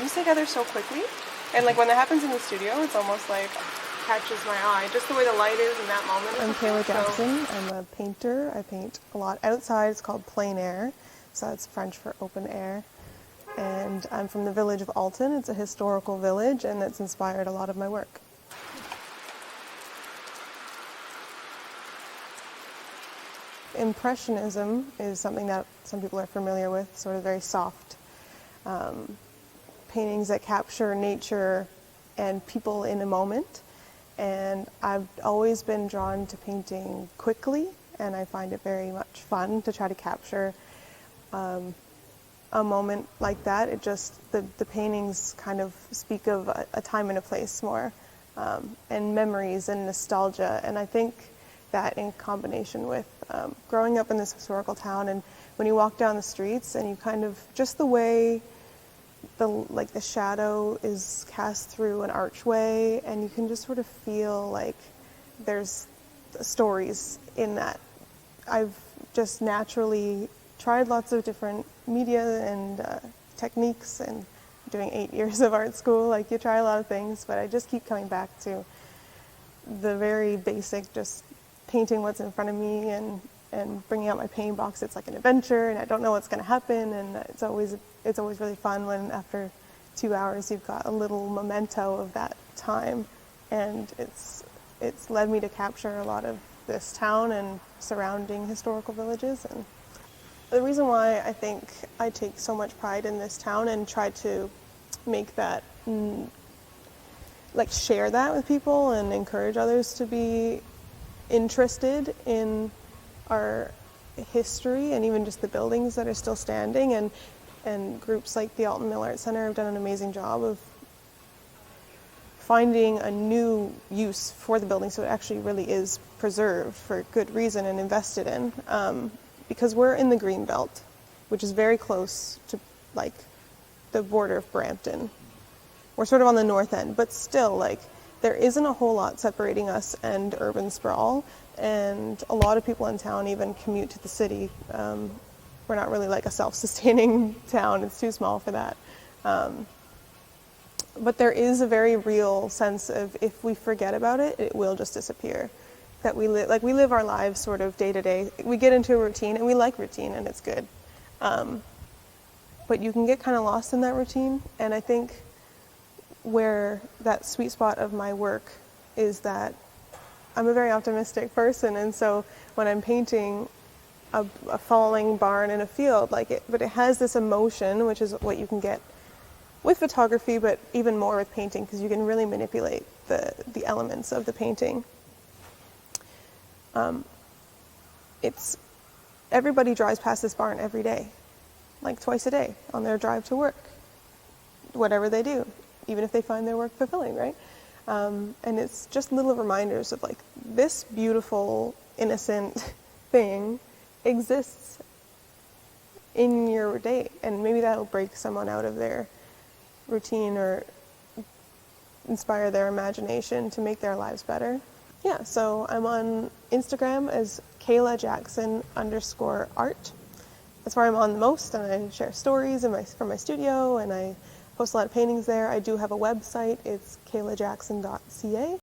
comes together so quickly. And like when that happens in the studio, it's almost like catches my eye, just the way the light is in that moment. I'm Kayla Jackson. I'm a painter. I paint a lot outside. It's called plein, so it's French for open air. And I'm from the village of Alton. It's a historical village, and that's inspired a lot of my work. Impressionism is something that some people are familiar with, sort of very soft paintings that capture nature and people in a moment. And I've always been drawn to painting quickly, and I find it very much fun to try to capture a moment like that. It just, the paintings kind of speak of a time and a place more, and memories and nostalgia. And I think that in combination with growing up in this historical town, and when you walk down the streets and you kind of, just the way the shadow is cast through an archway, and you can just sort of feel like there's stories in that. I've just naturally tried lots of different media and techniques, and doing 8 years of art school, like you try a lot of things, but I just keep coming back to the very basic, just painting what's in front of me and bringing out my paint box. It's like an adventure, and I don't know what's going to happen, and it's always really fun when after 2 hours you've got a little memento of that time. And it's led me to capture a lot of this town and surrounding historical villages. And the reason why I think I take so much pride in this town and try to make that, like share that with people and encourage others to be interested in our history and even just the buildings that are still standing, and groups like the Alton Artist have done an amazing job of finding a new use for the building, so it actually really is preserved for good reason and invested in, because we're in the green belt, which is very close to like the border of Brampton. We're sort of on the north end, but still, like, there isn't a whole lot separating us and urban sprawl, and a lot of people in town even commute to the city. We're not really like a self-sustaining town, it's too small for that. But there is a very real sense of, if we forget about it, it will just disappear. That we live our lives sort of day to day. We get into a routine, and we like routine, and it's good. But you can get kind of lost in that routine, and I think where that sweet spot of my work is that I'm a very optimistic person, and so when I'm painting a falling barn in a field, but it has this emotion, which is what you can get with photography, but even more with painting, because you can really manipulate the elements of the painting. Everybody drives past this barn every day, like twice a day on their drive to work, whatever they do, even if they find their work fulfilling, right? And it's just little reminders of like, this beautiful, innocent thing exists in your day, and maybe that'll break someone out of their routine or inspire their imagination to make their lives better. Yeah, so I'm on Instagram as Kayla Jackson _art. That's where I'm on the most, and I share stories from my studio, and I post a lot of paintings there. I do have a website. It's kaylajackson.ca.